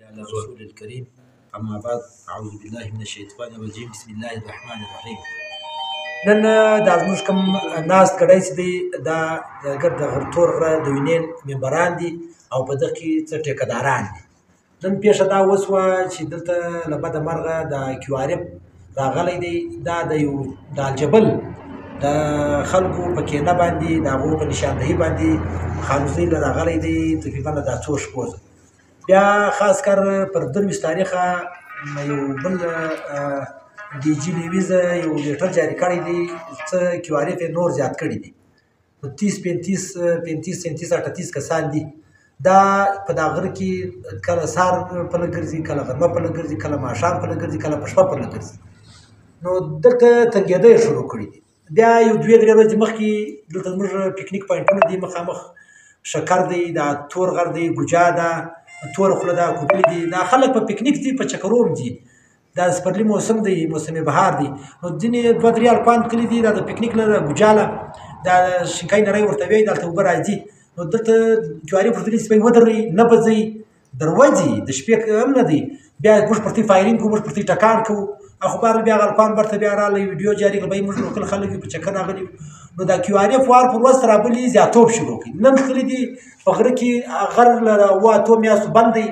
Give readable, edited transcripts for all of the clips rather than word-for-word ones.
على رسول الكريم اما بعد اعوذ بالله من الشیطان الرجیم بسم الله الرحمن الرحیم. نن دا زموږ کوم ناست کړی چې دی دا د غرتور غره د یونین ممبران دي او په دغه کې څه ټیکهداران دي. نن پیښه دا وسوه چې دلته له بده مرغه د QRF راغلی دی، دا د یو د الجبل د خلکو په کینه باندې د هغو په نشاندهي باندې خانوزۍ له راغلی دی تقریبا دا څو شپو. بیا خاص کر پر 23 تاریخه یو بل DG لیویزه یو لیټر جاري کړی دی څه QRF نور زیات کړي دي، 30 35 کسان دي. دا په دا غره کې کله سهار پله ګرځي، کله غرمه پله ګرځي، کله ماښام پله ګرځي، کله په شپه پله ګرځي. نو دلته تنګېده یې شروع کړي دي. بیا یو 2-3 ورځې مخکې دلته زموږ پکنیک پوینټونه دي، مخامخ شکر دی، دا تور غر دی، ګوجا ده، تور خوله ده، کوټلي دي. دا خلک په پکنیک دي، په چکروم دي. دا سپرلي موسم دی، موسم بهار دی. نو ځینې 2-3 الپان کلي دي، دا د پکنیک له ګوجا له دا شینکۍ نری ورته وایي، دلته اوبه راځي. نو دلته QRF ورته وایي سپی ودرئ، نه بځئ، دروځي، د شپې هم نه دی. بیا موږ پرتې فایرینګ کوو، موږ پرتې ټکان کوو. خو بهرحال بیا هغه الپان برته بیا راغلی، ویډیو جاري کړه، بهیي موږ لوکل خلک یو په چکر راغلي. نو دا QRF وار پر ورځ رابلي زیاتوب شروع کړي. نن خلي دي په غره کې غر له 7 میاشتو بند دی،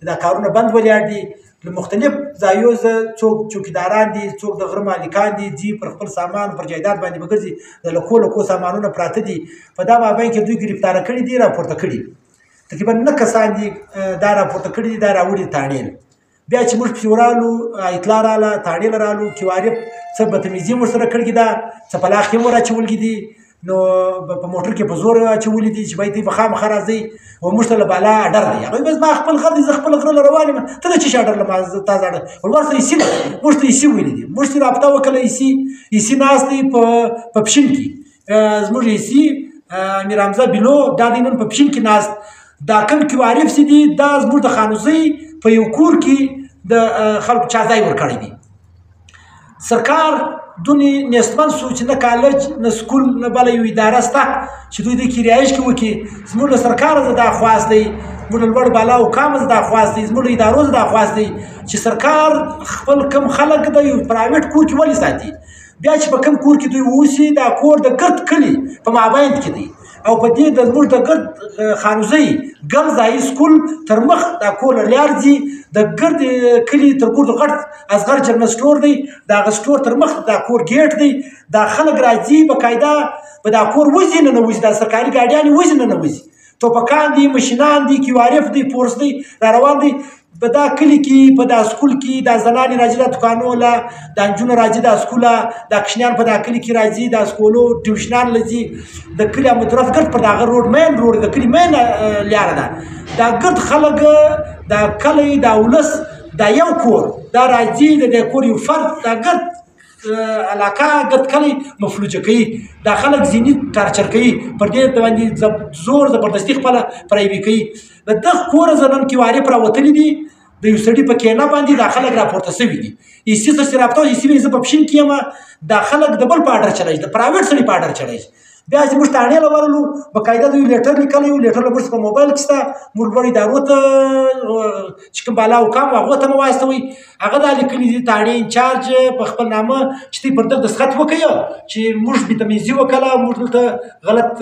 دا کارونه بند ولاړ دي. له مختلف ځایو څوک چوکیداران دي، څوک د غره مالکان دي، ځي پر خپل سامان پر جایداد باندې به ګرځي، د لکو سامانونه پراته دي. په دا مابین کې دوی ګرفتاره کړي دي، راپورته کړي. تقریبا 9 کسان دي دا راپورته کړي دي، دا راوړي تاڼې. بیا چې موږ پسې ورالو، اطلاع راله، تاڼې له رالو، QRF څه بدتمیزي ورسره کړې ده، څه په لاښ کې ور اچولي دي. نو په موټر کې په زور اچولي دي چې باید دوی به خامخا راځئ او موږ ته له بالا اډر دی. هغوی بس ما خپل غر دی، زه خپل غره له روان یم، ته د چی اډر له ما تا زه اډر ورسره ایسي ده، موږ ته ایسي ویلي دي. موږ چې رابطه وکړله، ایسي ناست دی په پشین کې. زموږ ایسي امیر حمزه بیلو دا دی نن په پشین کې ناست. دا کوم QRF چې دي دا زموږ د خانوزۍ په یو کور کې د خلکو چا ځای ورکړی دی. سرکار دونې نیستمن سو چې نه کالج نه سکول نه بله یو اداره شته چې دوی دې کې رهایش کې وکړي. زموږ له سرکاره زه دا خواست دی، زموږ له لوړ بالا حکامه زه دا خواست دی، زموږ له ادارو زه دا خواست دی چې سرکار خپل کم خلک د یو پرایویټ کور کې ولې ساتي. بیا چې په کم کور کې دوی اوسي، دا کور د ګرد کلي په مابین کې دی او په دې د زموږ د ګرد خانوزۍ ګرلز هاي سکول تر مخ دا کور لاړ ځي، د ګرد کلي تر ګردو غټ اصغر جنرال سټور دی، د هغه سټور تر مخ دا کور ګیټ دی. دا خلک راځي باقاعده په دا کور وځي ننوځي، دا سرکاري ګاډیانې وځي ننوځي، توپکان دي، مشینان دي، QRF دی، فورس دی را روان دی. په دا کلي کې په دا سکول کې دا زنانې راځي دا دوکانو له، دا نجونو راځي دا سکوله، دا کشنیان په دا کلي کې راځي دا سکولو ټیوشنان له ځي. د کلي مدرس ګرد پر دغه روډ مین روډ د کلي مین لاره ده. دا ګرد خلک دا کلی دا ولس دا یو کور دا راځي، د دې کور یو فرد دا ګرد علاقه ګرد کلی مفلوجه کوي. دا خلک ذهني ټارچر کوي، پر دې باندې زور زبردستي خپله پرایوي کوي. د دغه کوره زه نن QRF راوتلي دي، د یو سړي په کینه باندې دا خلک راپورته شوي دي. ایسي سره چې رابطه ایسي وایي زه په پشین کې یم، دا خلک د بل په اډر چلایي، د پرایویټ سړي په اډر چلایي. بیا چې موږ تاڼې له ورغلو، باقاعده دوی لیټر لیکلی و، لیټر له موږ په موبایل کې شته، موږ لوړ ادارو ته چې کوم بالا حکام هغو ته مو واستوئ، هغه دا لیکلي دي تاڼې انچارج په خپل نامه چې دوی پر دغه دستخط وکړي چې موږ بدتمیزي وکړله، موږ دلته غلط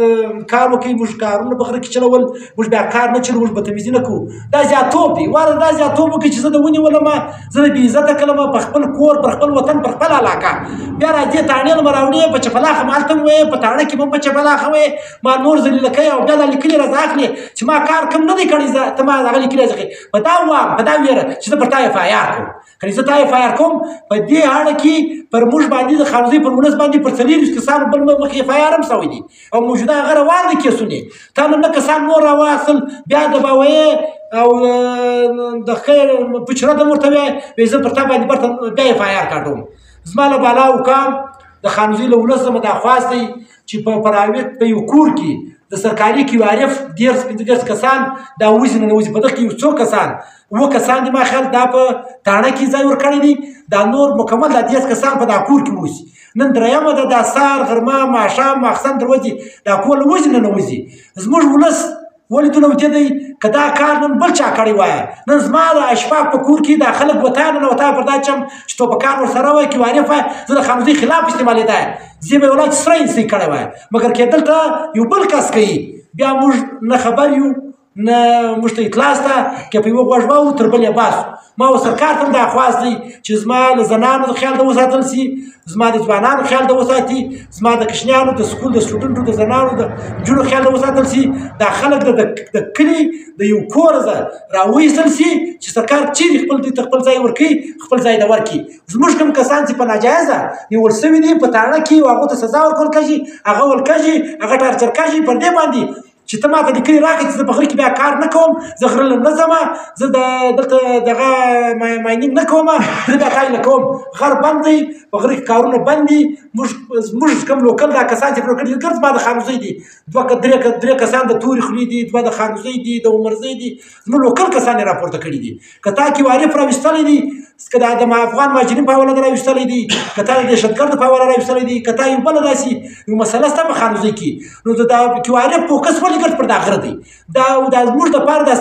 کار وکړي، موږ کارونه په غره کې چلول، موږ بیا کار نه چلو، موږ بدتمیزي نه کوو. دا زیاتوب دی. واره دا زیاتوب وکړي چې زه د ونیولمه، زه د بې عزته کړمه په خپل کور، پر خپل وطن، پر خپل علاقه. بیا راځې تاڼې له مه راوړې، په چپلاخه مالته مو وایې، په تاڼه کې به په چپلاخه وایې، ما نور ذلیله کوې او بیا دا لیکلي راځه اخلې چې ما کار کم نه دی کړی، ته ما هغه لیکلي راځه په دا وایم، په دا ویره چې زه پر تا FIR کوم. که زه تا FIR کوم په دې اړه کې پر موږ باندې د خانوزۍ پر ولس باندې پر 40 کسانو بل مخې FIR هم شوی دي او موجوده هغه روان دي کیسونه. تا نن 9 کسان نور راواخل، بیا د باویې او د خیر پچره د ورته وایي زه پر تا باندې برته بیا FIR کاټوم. زما له بالا حکام د خانوزۍ له ولس زما دا خواست دی چې په پرایویټ په یو کور کې د سرکاري QRF 15 کسان دا وځي ننوځي. په دغه کې یو څو کسان 7 کسان دي ما خیال دا په تاڼه کې ځای ورکړی دي، دا نور مکمل دا 10 کسان په دا کور کې اوسي. نن درېیمه ده دا سهار غرمه ماښام ماخستن تر ورځې دا کور له وځي ننوځي. زموږ ولس ولې دونه دی که دا کار نن بل چا کړی وای نن زما د اشفاق په کور کې دا خلک وتا ننوتا پر دا چم چې توپکان ورسره وای کې وارف وای زه د خانوزۍ خلاف استعمالېدای زه به یې ولا چې سره انسۍ کړی وای مګر کېدل ته یو بل کس کوي بیا موږ نه خبر یو نه موږ ته اطلاع شته که په یوه غوږ واورو تر بل یې باسو ما و سرکار ته هم دا خواست دی چې زما له زنانو د خیال د وساتل شي زما د ځوانانو خیال د وساتي زما د کشنیانو د سکول د سټوډنټو د زنانو د نجونو خیال د وساتل شي دا خلک د کلي د یو کور راوایستل شي چې سرکار چیرې خپل دوی ته خپل ځای ورکوي خپل ځای ته ورکړي زموږ کوم کسان چې په ناجایزه نیول شوي دي په تاړه کې او هغو ته سزا ورکول کېږي هغه ورکېږي هغه ټارچر کېږي پر دې باندې چې ته ماته لیکلي راکړې چې زه په غره کې بیا کار نه کوم زه غره له نه ځمه زه دلته دغه ماینینګ نه کوم زه بیا کار نه کوم غر بند دی په غره کې کارونه بند دي موږ کوم لوکل دا کسان چې پروکړي دي ګرځ زما د خانوزۍ دي درې کسان د تورې خولې دي دوه د خانوزۍ دي د عمرزۍ دي زموږ لوکل کسان یې راپورته کړي دي که تا کې وارف راویستلی دي که د افغان مهاجرین په حواله راویستلی دي که تا د دهشتګرد په حواله راویستلی دي که تا یو بله داسې یو مسله شته په خانوزۍ کې نو د کیوارف فوکس ولې ګرځ پر دا غره دی دا زموږ دپاره دا